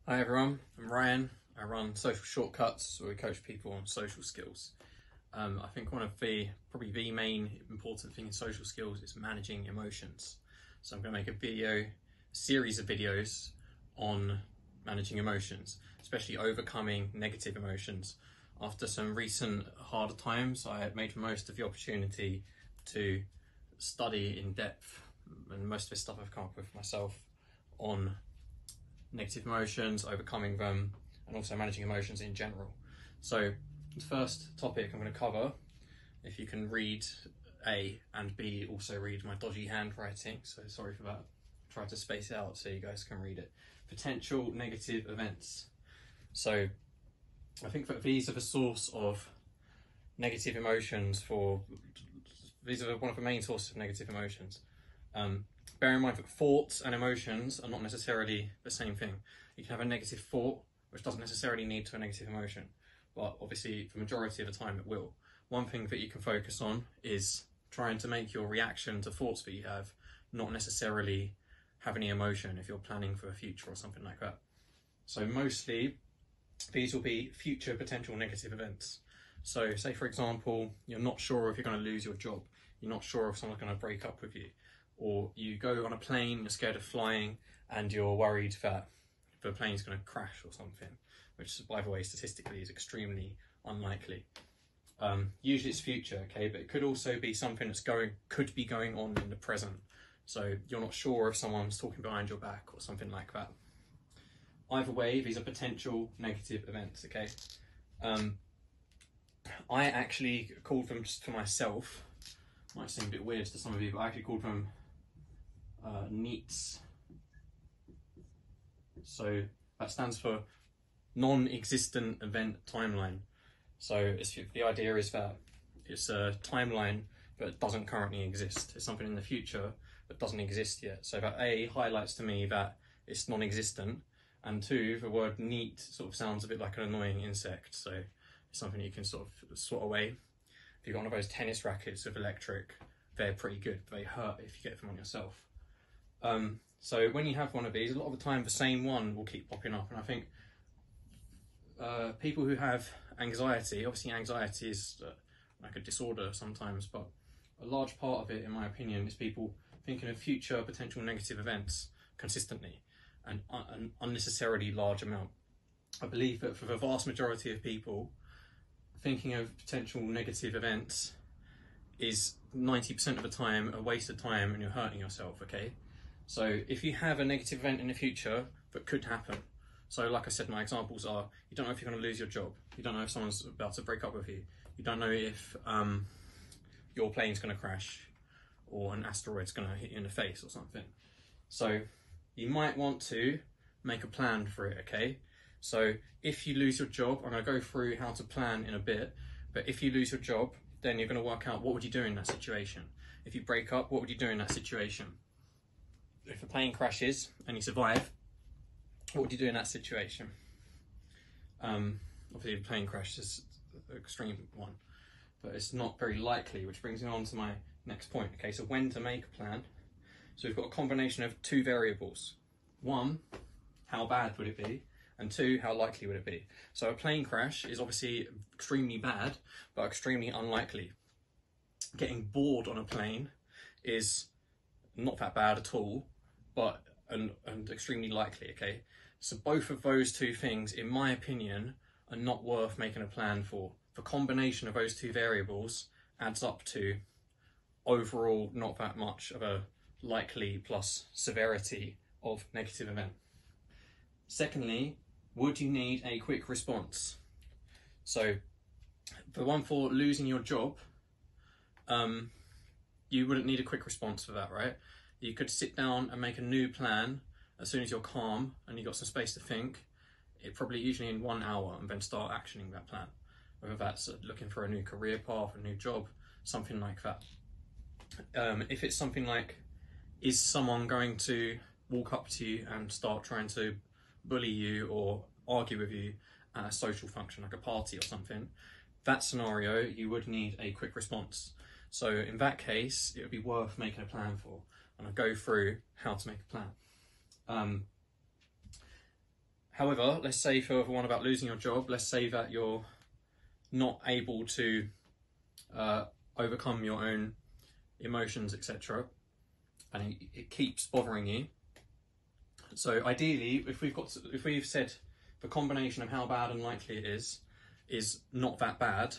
Hi everyone, I'm Ryan. I run Social Shortcuts, where we coach people on social skills. I think one of probably the main important thing in social skills is managing emotions. So I'm going to make a series of videos on managing emotions, especially overcoming negative emotions. After some recent harder times, I made the most of the opportunity to study in depth, and most of this stuff I've come up with myself, on negative emotions, overcoming them, and also managing emotions in general. So the first topic I'm going to cover, if you can read A and B, also read my dodgy handwriting, so sorry for that. Try to space it out so you guys can read it. Potential negative events. So I think that these are the source of negative emotions these are one of the main sources of negative emotions. Bear in mind that thoughts and emotions are not necessarily the same thing. You can have a negative thought, which doesn't necessarily lead to a negative emotion, but obviously the majority of the time it will. One thing that you can focus on is trying to make your reaction to thoughts that you have not necessarily have any emotion if you're planning for a future or something like that. So mostly these will be future potential negative events. So say for example, you're not sure if you're going to lose your job, you're not sure if someone's going to break up with you, or you go on a plane, you're scared of flying, and you're worried that the plane's going to crash or something, which, by the way, statistically is extremely unlikely. Usually it's future, okay, but it could also be something that's could be going on in the present. So you're not sure if someone's talking behind your back or something like that. Either way, these are potential negative events, okay? I actually called them, for myself, might seem a bit weird to some of you, but I actually called them NEETs. So that stands for non-existent event timeline. So the idea is that it's a timeline that doesn't currently exist. It's something in the future that doesn't exist yet. So that A highlights to me that it's non-existent, and two, the word NEET sort of sounds a bit like an annoying insect. So it's something you can sort of swat away. If you've got one of those tennis rackets with electric, they're pretty good. They hurt if you get them on yourself. So when you have one of these, a lot of the time the same one will keep popping up. And I think people who have anxiety, obviously anxiety is like a disorder sometimes, but a large part of it, in my opinion, is people thinking of future potential negative events consistently and an unnecessarily large amount. I believe that for the vast majority of people, thinking of potential negative events is 90% of the time a waste of time, and you're hurting yourself, okay? So if you have a negative event in the future that could happen, so like I said, my examples are, you don't know if you're going to lose your job, you don't know if someone's about to break up with you, you don't know if your plane's going to crash or an asteroid's going to hit you in the face or something. So you might want to make a plan for it, okay? So if you lose your job, I'm going to go through how to plan in a bit, but if you lose your job, then you're going to work out what would you do in that situation. If you break up, what would you do in that situation? If a plane crashes and you survive, what would you do in that situation? Obviously, if a plane crash is an extreme one, but it's not very likely, which brings me on to my next point. Okay, so when to make a plan. So we've got a combination of two variables. One, how bad would it be? And two, how likely would it be? So a plane crash is obviously extremely bad, but extremely unlikely. Getting bored on a plane is not that bad at all, but and extremely likely, okay? So both of those two things, in my opinion, are not worth making a plan for. The combination of those two variables adds up to overall not that much of a likely plus severity of negative event. Secondly, would you need a quick response? So the one for losing your job, you wouldn't need a quick response for that, right? You could sit down and make a new plan as soon as you're calm and you've got some space to think, probably usually in 1 hour, and then start actioning that plan. Whether that's looking for a new career path, a new job, something like that. If it's something like, is someone going to walk up to you and start trying to bully you or argue with you at a social function, like a party or something, that scenario, you would need a quick response. So in that case, it would be worth making a plan for, and I'll go through how to make a plan. However, let's say for one about losing your job, let's say that you're not able to overcome your own emotions, etc., and it keeps bothering you. So ideally, if we've said the combination of how bad and likely it is not that bad,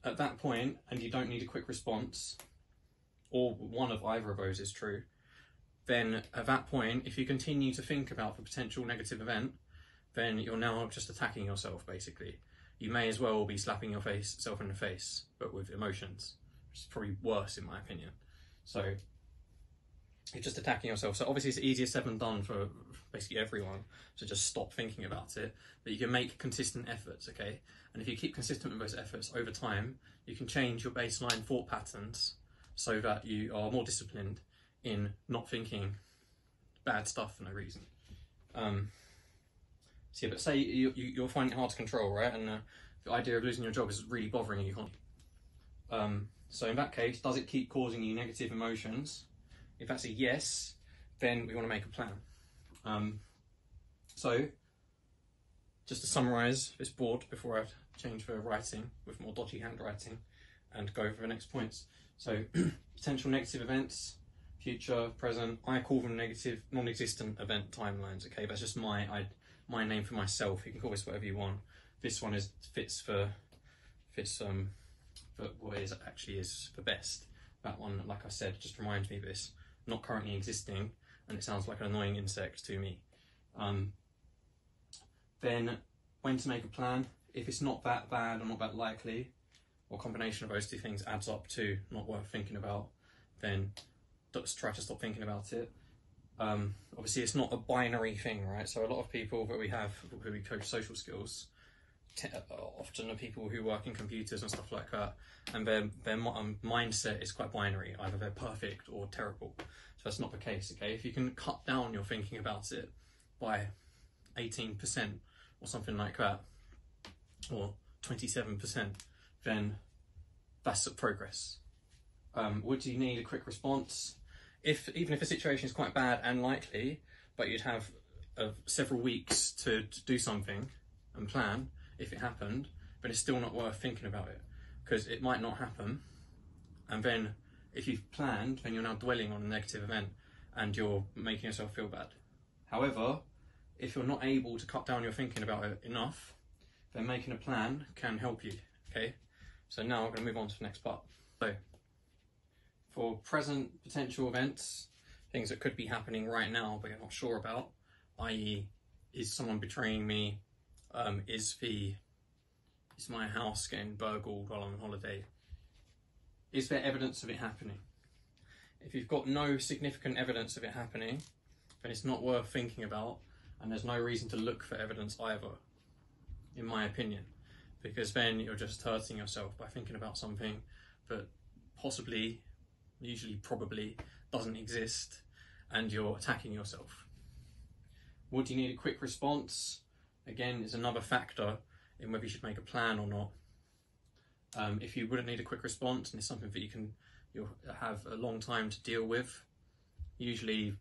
at that point, and you don't need a quick response, or one of either of those is true, then at that point, if you continue to think about the potential negative event, then you're now just attacking yourself, basically. You may as well be slapping yourself in the face, but with emotions, which is probably worse in my opinion. So you're just attacking yourself. So obviously it's easier said than done for basically everyone to just stop thinking about it, but you can make consistent efforts, okay? And if you keep consistent with those efforts over time, you can change your baseline thought patterns so that you are more disciplined in not thinking bad stuff for no reason. So yeah, but say you're finding it hard to control, right? And the idea of losing your job is really bothering you. So in that case, does it keep causing you negative emotions? If that's a yes, then we want to make a plan. So just to summarise this board before I change the writing with more dodgy handwriting and go over the next points. So potential negative events, future, present. I call them negative, non-existent event timelines. Okay, that's just my name for myself. You can call this whatever you want. This one fits what it actually is for best. That one, like I said, just reminds me of this. Not currently existing, and it sounds like an annoying insect to me. Then when to make a plan. If it's not that bad or not that likely, or combination of those two things adds up to not worth thinking about, then just try to stop thinking about it. Obviously it's not a binary thing, right? So a lot of people that we have who we coach social skills often are people who work in computers and stuff like that, and their mindset is quite binary. Either they're perfect or terrible. So that's not the case, okay? If you can cut down your thinking about it by 18% or something like that, or 27%, then that's progress. Would you need a quick response? Even if the situation is quite bad and likely, but you'd have several weeks to do something and plan if it happened, but it's still not worth thinking about it because it might not happen. And then if you've planned, then you're now dwelling on a negative event and you're making yourself feel bad. However, if you're not able to cut down your thinking about it enough, then making a plan can help you, okay? So now I'm going to move on to the next part. So, for present potential events, things that could be happening right now but you're not sure about, i.e. is someone betraying me, is my house getting burgled while I'm on holiday, is there evidence of it happening? If you've got no significant evidence of it happening, then it's not worth thinking about, and there's no reason to look for evidence either, in my opinion, because then you're just hurting yourself by thinking about something that possibly, usually probably, doesn't exist, and you're attacking yourself. Would you need a quick response? Again, is another factor in whether you should make a plan or not. If you wouldn't need a quick response and it's something that you'll have a long time to deal with, usually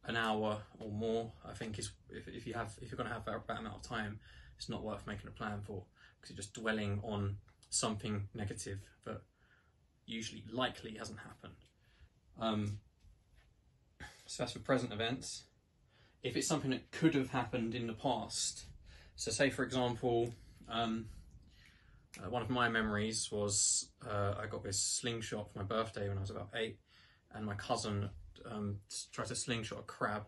an hour or more, I think is if you're going to have that amount of time, it's not worth making a plan for, because you're just dwelling on something negative that usually likely hasn't happened. So that's for present events. If it's something that could have happened in the past, so say for example, one of my memories was I got this slingshot for my birthday when I was about 8, and my cousin tried to slingshot a crab,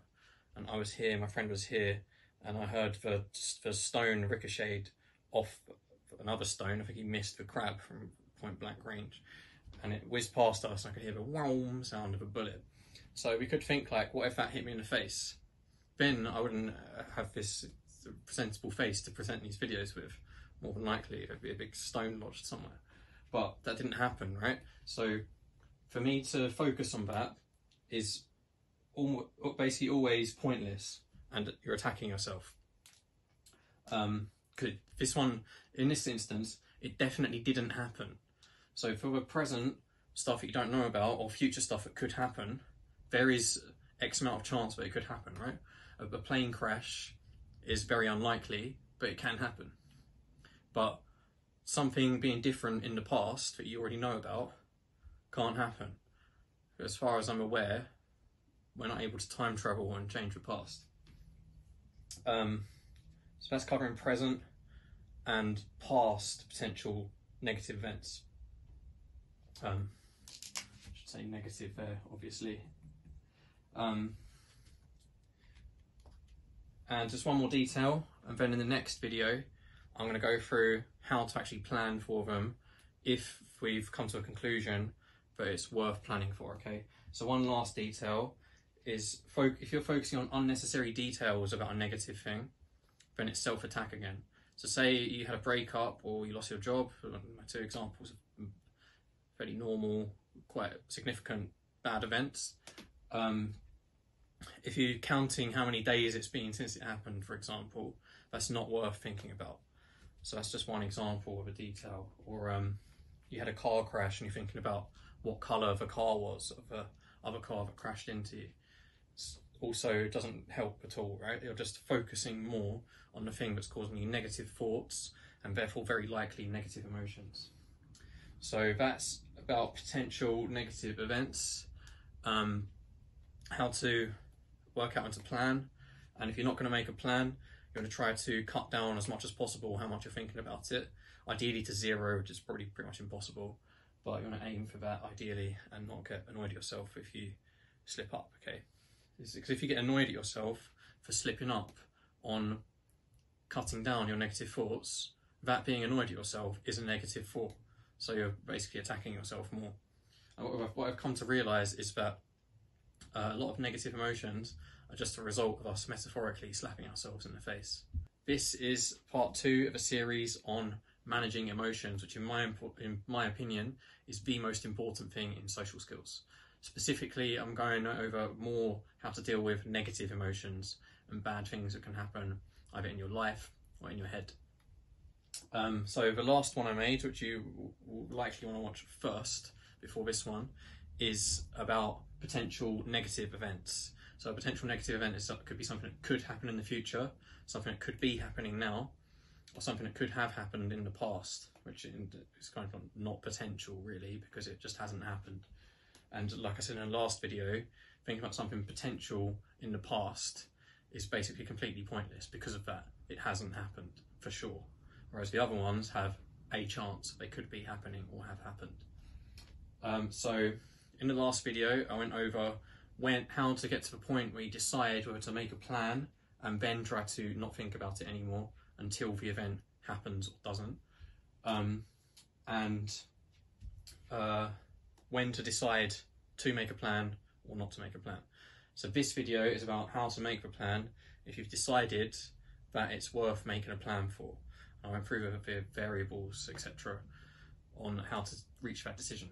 and I was here, my friend was here, and I heard the stone ricocheted off another stone. I think he missed the crab from point blank range, and it whizzed past us, and I could hear the wham sound of a bullet. So we could think like, what if that hit me in the face? Then I wouldn't have this presentable face to present these videos with. More than likely there'd be a big stone lodged somewhere, but that didn't happen, right? So for me to focus on that is basically always pointless, and you're attacking yourself. This one, in this instance, it definitely didn't happen. So for the present stuff that you don't know about, or future stuff that could happen, there is X amount of chance that it could happen, right? A plane crash is very unlikely, but it can happen. But something being different in the past that you already know about can't happen. As far as I'm aware, we're not able to time travel and change the past. So that's covering present and past potential negative events. I should say negative there, obviously. And just one more detail, and then in the next video I'm going to go through how to actually plan for them if we've come to a conclusion that it's worth planning for, okay? So one last detail is, if you're focusing on unnecessary details about a negative thing, then it's self-attack again. So say you had a breakup or you lost your job, my two examples of fairly normal, quite significant bad events. If you're counting how many days it's been since it happened, for example, that's not worth thinking about. So that's just one example of a detail. Or you had a car crash and you're thinking about what colour the car was of the other car that crashed into you. Also doesn't help at all, right? You're just focusing more on the thing that's causing you negative thoughts and therefore very likely negative emotions. So that's about potential negative events, how to work out and to plan. And if you're not going to make a plan, you're going to try to cut down as much as possible how much you're thinking about it, ideally to 0, which is probably pretty much impossible, but you want to aim for that ideally and not get annoyed at yourself if you slip up, okay? Because if you get annoyed at yourself for slipping up on cutting down your negative thoughts, that being annoyed at yourself is a negative thought. So you're basically attacking yourself more. And what I've come to realise is that a lot of negative emotions are just a result of us metaphorically slapping ourselves in the face. This is part 2 of a series on managing emotions, which in my opinion is the most important thing in social skills. Specifically, I'm going over more how to deal with negative emotions and bad things that can happen either in your life or in your head. So the last one I made, which you will likely want to watch first before this one, is about potential negative events. So a potential negative event could be something that could happen in the future, something that could be happening now, or something that could have happened in the past, which is kind of not potential really, because it just hasn't happened. And like I said in the last video, thinking about something potential in the past is basically completely pointless because of that. It hasn't happened for sure. Whereas the other ones have a chance they could be happening or have happened. So in the last video, I went over how to get to the point where you decide whether to make a plan and then try to not think about it anymore until the event happens or doesn't. When to decide to make a plan or not to make a plan. So this video is about how to make the plan if you've decided that it's worth making a plan for. I went through the variables, etc. on how to reach that decision.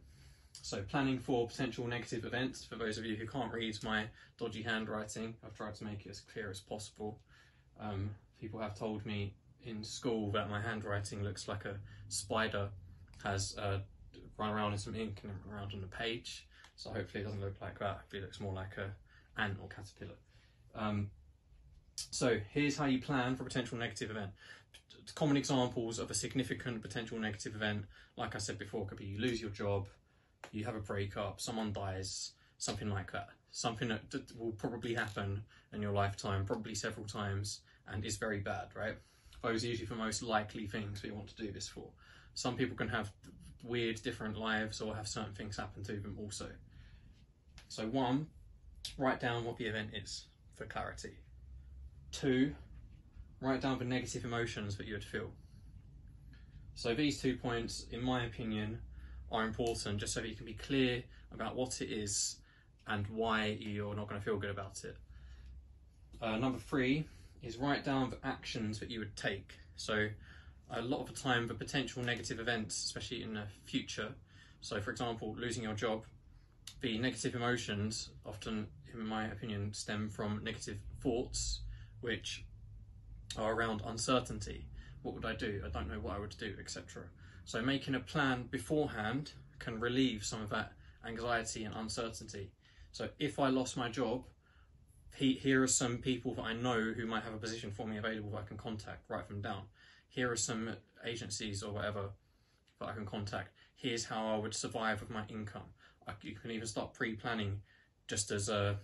So planning for potential negative events, for those of you who can't read my dodgy handwriting, I've tried to make it as clear as possible. People have told me in school that my handwriting looks like a spider has run around in some ink and around on the page. So hopefully it doesn't look like that. Hopefully it looks more like a ant or caterpillar. So here's how you plan for a potential negative event. Common examples of a significant potential negative event, like I said before, could be you lose your job, you have a breakup, someone dies, something like that. Something that will probably happen in your lifetime, probably several times, and is very bad, right? Those are usually the most likely things that you want to do this for. Some people can have weird, different lives or have certain things happen to them also. So 1, write down what the event is for clarity. 2, write down the negative emotions that you would feel. So these 2 points, in my opinion, are important just so that you can be clear about what it is and why you're not going to feel good about it. Number 3 is write down the actions that you would take. So a lot of the time the potential negative events, especially in the future, so for example losing your job, the negative emotions often, in my opinion, stem from negative thoughts which are around uncertainty. What would I do? I don't know what I would do, etc. So making a plan beforehand can relieve some of that anxiety and uncertainty. So if I lost my job, Here are some people that I know who might have a position for me available that I can contact, write them down. Here are some agencies or whatever that I can contact. Here's how I would survive with my income. You can even start pre-planning just as a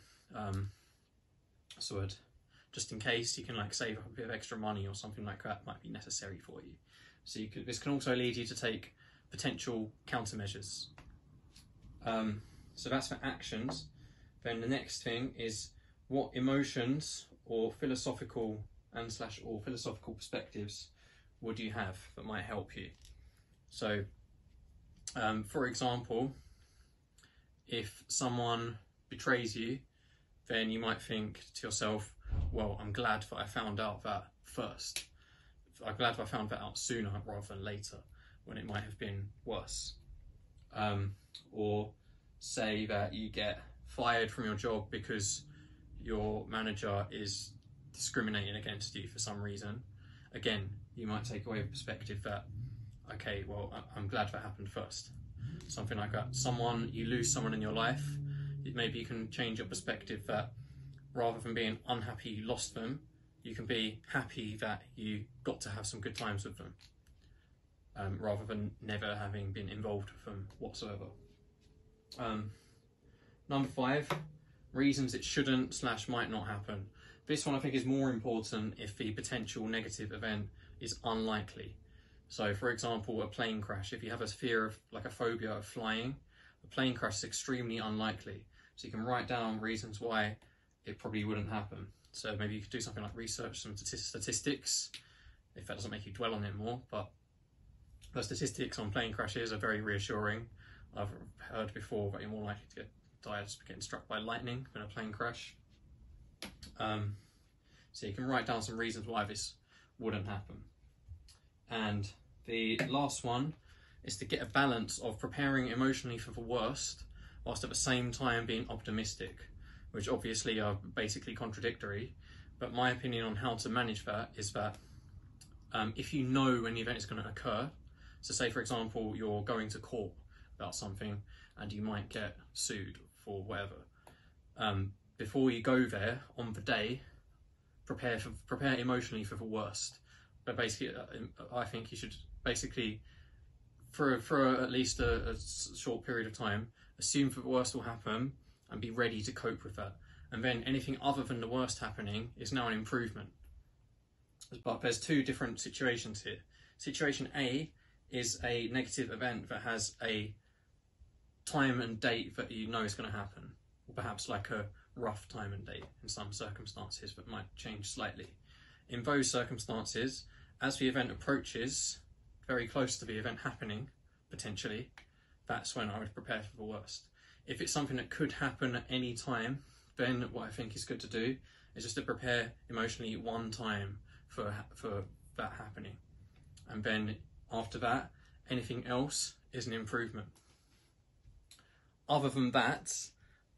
just in case. You can like save up a bit of extra money or something like that might be necessary for you. So this can also lead you to take potential countermeasures. So that's for actions. Then the next thing is, what emotions or philosophical or philosophical perspectives would you have that might help you? So, for example, if someone betrays you, then you might think to yourself, well, I'm glad that I found out that first. I'm glad that I found that out sooner rather than later, when it might have been worse. Or say that you get fired from your job because your manager is discriminating against you for some reason. Again, you might take away a perspective that, okay, well, I'm glad that happened first. Something like that. You lose someone in your life, maybe you can change your perspective that rather than being unhappy you lost them, you can be happy that you got to have some good times with them, rather than never having been involved with them whatsoever. Number 5, reasons it shouldn't / might not happen. This one I think is more important if the potential negative event is unlikely. So for example, a plane crash. If you have a fear of, like a phobia of flying, a plane crash is extremely unlikely. So you can write down reasons why it probably wouldn't happen. So maybe you could do something like research some statistics, if that doesn't make you dwell on it more, but the statistics on plane crashes are very reassuring. I've heard before that you're more likely to die just getting struck by lightning than a plane crash. So you can write down some reasons why this wouldn't happen. And the last one is to get a balance of preparing emotionally for the worst whilst at the same time being optimistic, which obviously are basically contradictory. But my opinion on how to manage that is that if you know when the event is going to occur, so say for example you're going to court about something and you might get sued for whatever, before you go there on the day, prepare emotionally for the worst. But basically, I think you should basically, for at least a short period of time, assume that the worst will happen and be ready to cope with that. And then anything other than the worst happening is now an improvement. But there's 2 different situations here. Situation A is a negative event that has a time and date that you know is going to happen, or perhaps like a rough time and date in some circumstances that might change slightly. In those circumstances, as the event approaches very close to the event happening, potentially, that's when I would prepare for the worst. If it's something that could happen at any time, then what I think is good to do is just to prepare emotionally one time for that happening. And then after that, anything else is an improvement. Other than that,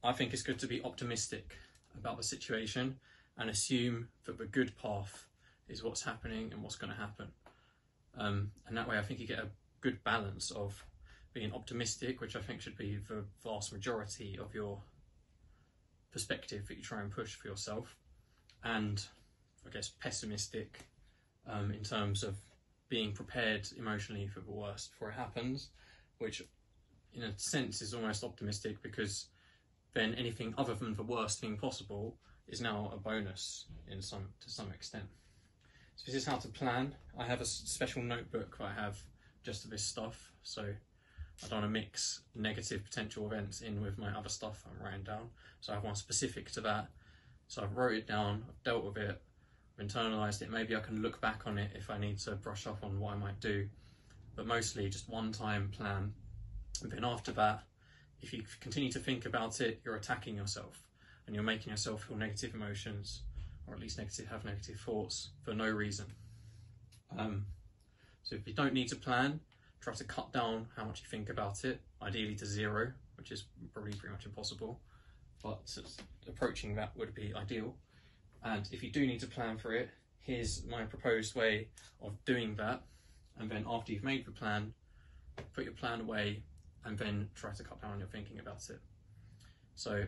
I think it's good to be optimistic about the situation and assume that the good path is what's happening and what's going to happen. And that way I think you get a good balance of being optimistic, which I think should be the vast majority of your perspective that you try and push for yourself, and I guess pessimistic in terms of being prepared emotionally for the worst before it happens, which in a sense is almost optimistic, because then anything other than the worst thing possible is now a bonus to some extent. So this is how to plan. I have a special notebook that I have just for this stuff, so I don't want to mix negative potential events in with my other stuff I'm writing down. So I have one specific to that. So I've wrote it down, I've dealt with it, I've internalised it. Maybe I can look back on it if I need to brush up on what I might do. But mostly just one time plan. And then after that, if you continue to think about it, you're attacking yourself and you're making yourself feel negative emotions, or at least have negative thoughts for no reason. So if you don't need to plan, try to cut down how much you think about it, ideally to 0, which is probably pretty much impossible, but approaching that would be ideal. And if you do need to plan for it, here's my proposed way of doing that. And then after you've made the plan, put your plan away and then try to cut down on your thinking about it. So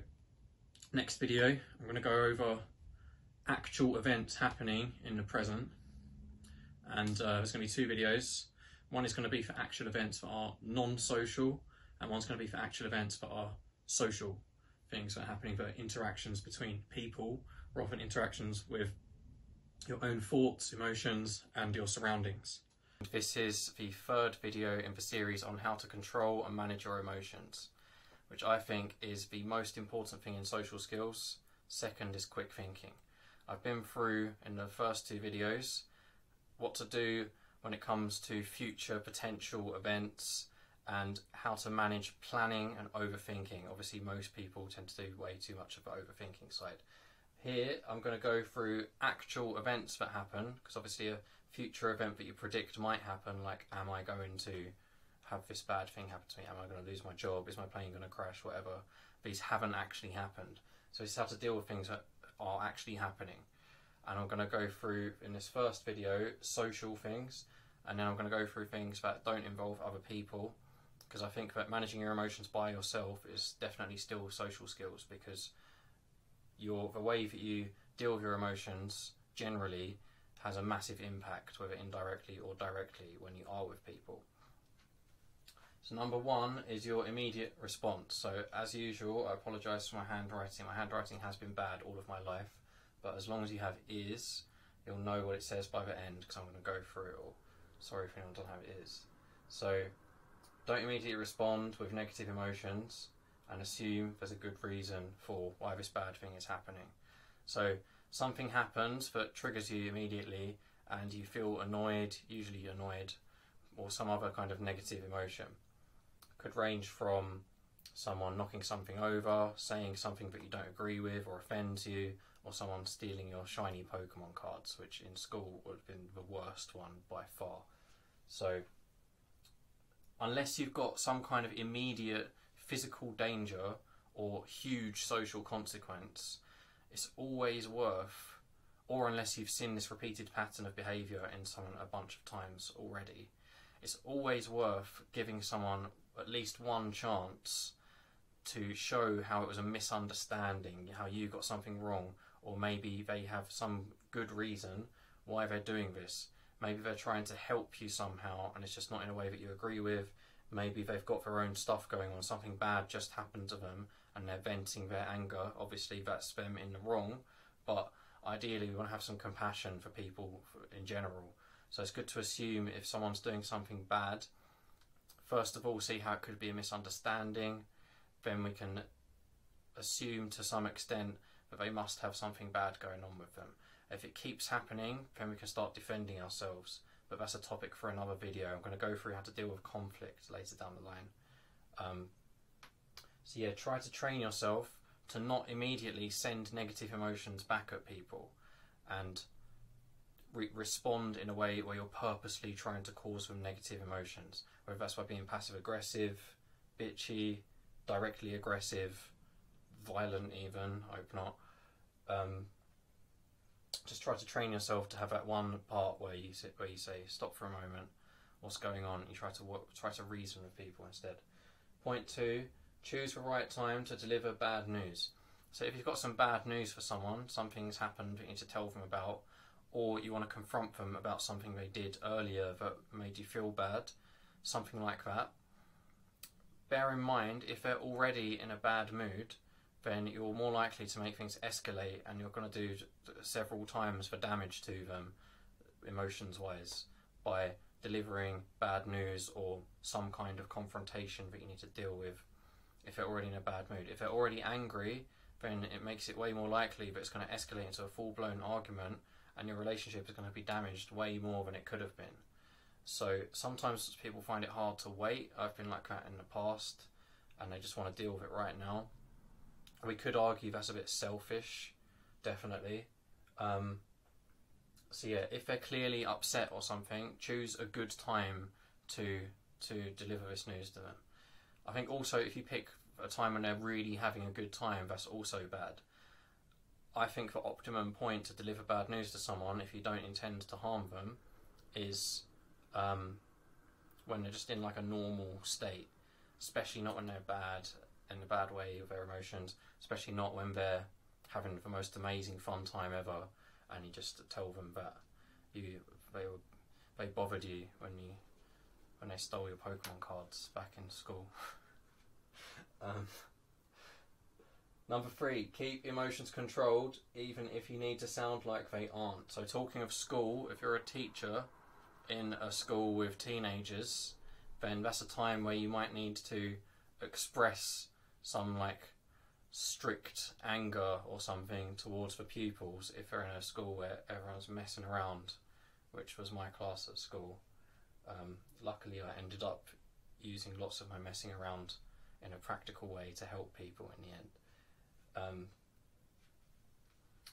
Next video, I'm going to go over actual events happening in the present, and there's going to be two videos. One is going to be for actual events that are non-social, and one's going to be for actual events that are social things that are happening, that are interactions between people rather than interactions with your own thoughts, emotions, and your surroundings. This is the third video in the series on how to control and manage your emotions, which I think is the most important thing in social skills. Second is quick thinking. I've been through in the first two videos what to do when it comes to future potential events and how to manage planning and overthinking. Obviously most people tend to do way too much of the overthinking side. Here I'm going to go through actual events that happen, because obviously a future event that you predict might happen, like am I going to have this bad thing happen to me, am I going to lose my job, is my plane going to crash, whatever. These haven't actually happened. So it's how to deal with things that are actually happening. And I'm going to go through, in this first video, social things, and then I'm going to go through things that don't involve other people, because I think that managing your emotions by yourself is definitely still social skills, because the way that you deal with your emotions generally has a massive impact, whether indirectly or directly, when you are with people. So number one is your immediate response. So as usual, I apologise for my handwriting. My handwriting has been bad all of my life, but as long as you have ears, you'll know what it says by the end, because I'm going to go through it all. Sorry if anyone doesn't have ears. So don't immediately respond with negative emotions and assume there's a good reason for why this bad thing is happening. So something happens that triggers you immediately and you feel annoyed, usually annoyed, or some other kind of negative emotion. Could range from someone knocking something over, saying something that you don't agree with or offends you, or someone stealing your shiny Pokemon cards, which in school would have been the worst one by far. So unless you've got some kind of immediate physical danger or huge social consequence, it's always worth, or unless you've seen this repeated pattern of behaviour in someone a bunch of times already, it's always worth giving someone at least one chance to show how it was a misunderstanding, how you got something wrong, or maybe they have some good reason why they're doing this. Maybe they're trying to help you somehow and it's just not in a way that you agree with. Maybe they've got their own stuff going on, something bad just happened to them and they're venting their anger. Obviously that's them in the wrong, but ideally we want to have some compassion for people in general. So it's good to assume if someone's doing something bad, first of all see how it could be a misunderstanding, then we can assume to some extent that they must have something bad going on with them. If it keeps happening, then we can start defending ourselves. But that's a topic for another video. I'm going to go through how to deal with conflict later down the line. So yeah, try to train yourself to not immediately send negative emotions back at people and respond in a way where you're purposely trying to cause them negative emotions. Whether that's by being passive aggressive, bitchy, directly aggressive, violent even, I hope not. Just try to train yourself to have that one part where you say stop for a moment, what's going on, you try to reason with people instead. Point two, choose the right time to deliver bad news. So if you've got some bad news for someone, something's happened that you need to tell them about, or you want to confront them about something they did earlier that made you feel bad, something like that, bear in mind if they're already in a bad mood, then you're more likely to make things escalate and you're going to do several times the damage to them, emotions-wise, by delivering bad news or some kind of confrontation that you need to deal with if they're already in a bad mood. If they're already angry, then it makes it way more likely that it's going to escalate into a full-blown argument and your relationship is going to be damaged way more than it could have been. So sometimes people find it hard to wait. I've been like that in the past and they just want to deal with it right now. We could argue that's a bit selfish, definitely. So yeah, if they're clearly upset or something, choose a good time to deliver this news to them. I think also if you pick a time when they're really having a good time, that's also bad. I think the optimum point to deliver bad news to someone, if you don't intend to harm them, is when they're just in like a normal state, especially not when they're bad. in a bad way with their emotions, especially not when they're having the most amazing fun time ever, and you just tell them that they bothered you when they stole your Pokemon cards back in school. Number 3, keep emotions controlled even if you need to sound like they aren't. So talking of school, if you're a teacher in a school with teenagers, then that's a time where you might need to express some like strict anger or something towards the pupils if they're in a school where everyone's messing around, which was my class at school. Luckily I ended up using lots of my messing around in a practical way to help people in the end.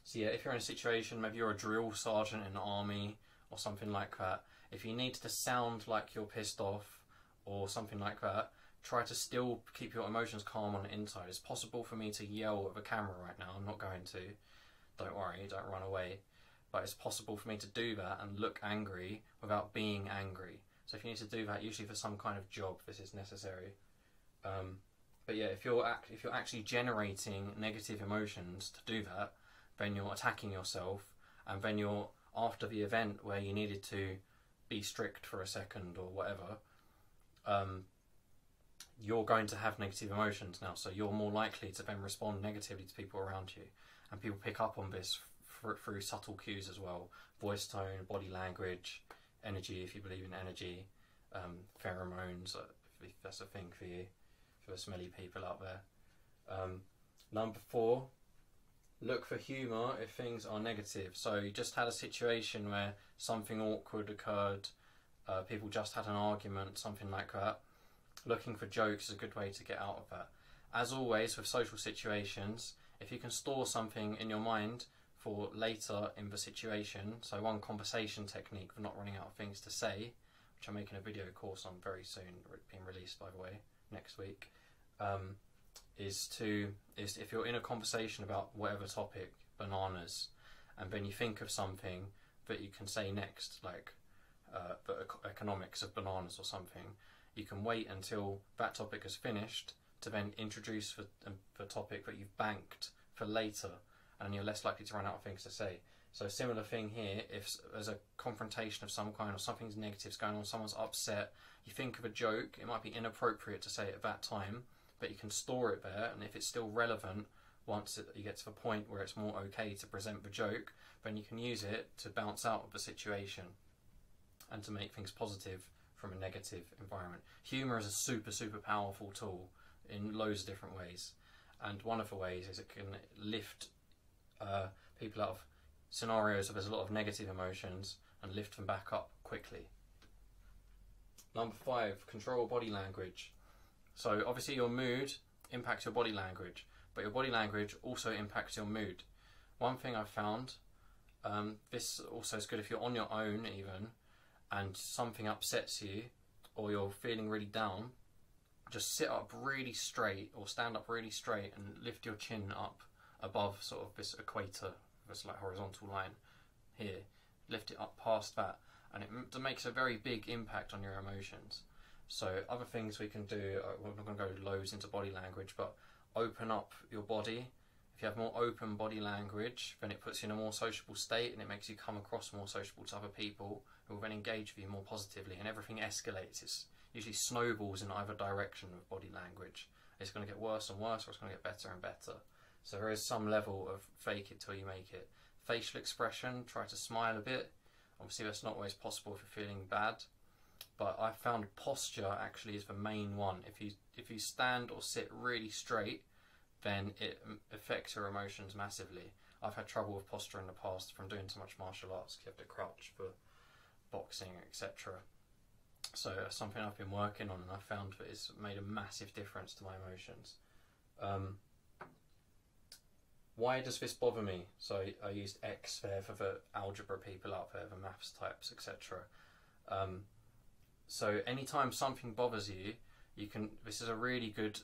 So yeah, if you're in a situation, maybe you're a drill sergeant in the army or something like that, if you need to sound like you're pissed off or something like that, try to still keep your emotions calm on the inside. It's possible for me to yell at the camera right now. I'm not going to. Don't worry, don't run away. But it's possible for me to do that and look angry without being angry. So if you need to do that, usually for some kind of job, this is necessary. But yeah, if you're actually generating negative emotions to do that, then you're attacking yourself, and then you're, after the event where you needed to be strict for a second or whatever, you're going to have negative emotions now, so you're more likely to then respond negatively to people around you. And people pick up on this through subtle cues as well. Voice tone, body language, energy, if you believe in energy, pheromones, if that's a thing for you, for the smelly people out there. Number 4, look for humour if things are negative. So you just had a situation where something awkward occurred, people just had an argument, something like that. Looking for jokes is a good way to get out of that. As always with social situations, if you can store something in your mind for later in the situation, so one conversation technique for not running out of things to say, which I'm making a video course on very soon, being released by the way, next week, is if you're in a conversation about whatever topic, bananas, and then you think of something that you can say next, like the economics of bananas or something, you can wait until that topic is finished to then introduce the topic that you've banked for later, and you're less likely to run out of things to say. So a similar thing here, if there's a confrontation of some kind or something's negative's going on, someone's upset, you think of a joke, it might be inappropriate to say it at that time, but you can store it there, and if it's still relevant once you get to the point where it's more okay to present the joke, then you can use it to bounce out of the situation and to make things positive from a negative environment. Humour is a super powerful tool in loads of different ways, and one of the ways is it can lift people out of scenarios where there's a lot of negative emotions and lift them back up quickly. Number 5, control body language. So obviously your mood impacts your body language, but your body language also impacts your mood. One thing I've found, this also is good if you're on your own even, and something upsets you, or you're feeling really down, just sit up really straight, or stand up really straight, and lift your chin up above sort of this equator, this like horizontal line here. Lift it up past that, and it makes a very big impact on your emotions. So other things we can do, we're not going to go loads into body language, but open up your body. If you have more open body language, then it puts you in a more sociable state, and it makes you come across more sociable to other people who will then engage with you more positively, and everything escalates. It usually snowballs in either direction with body language. It's going to get worse and worse, or it's going to get better and better. So there is some level of fake it till you make it. Facial expression, try to smile a bit. Obviously that's not always possible if you're feeling bad, but I found posture actually is the main one. If you stand or sit really straight, then it affects your emotions massively. I've had trouble with posture in the past from doing so much martial arts. You have to crouch for boxing, etc. So that's something I've been working on, and I found that it's made a massive difference to my emotions. Why does this bother me? So I used X there for the algebra people out there, the maths types, etc. So anytime something bothers you, this is a really good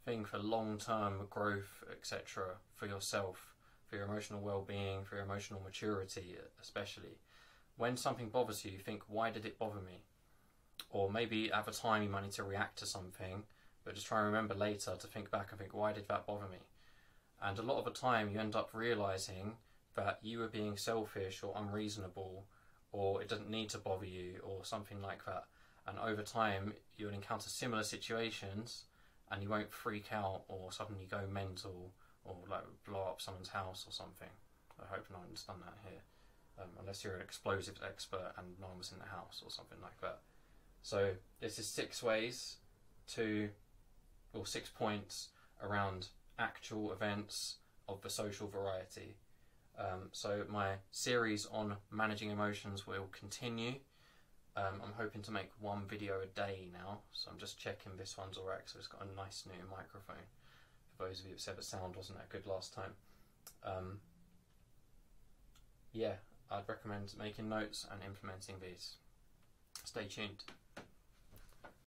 thing for long-term growth, etc., for yourself, for your emotional well-being, for your emotional maturity especially. When something bothers you, you think, why did it bother me? Or maybe at the time you might need to react to something, but just try and remember later to think back and think, why did that bother me? And a lot of the time you end up realising that you were being selfish or unreasonable, or it doesn't need to bother you, or something like that. And over time you'll encounter similar situations and you won't freak out or suddenly go mental or like blow up someone's house or something. I hope no one's done that here. Unless you're an explosives expert and no one was in the house or something like that. So this is 6 ways to, or 6 points around actual events of the social variety. So my series on managing emotions will continue. I'm hoping to make 1 video a day now, so I'm just checking this one's alright, so it's got a nice new microphone. For those of you that said the sound wasn't that good last time. Yeah, I'd recommend making notes and implementing these. Stay tuned.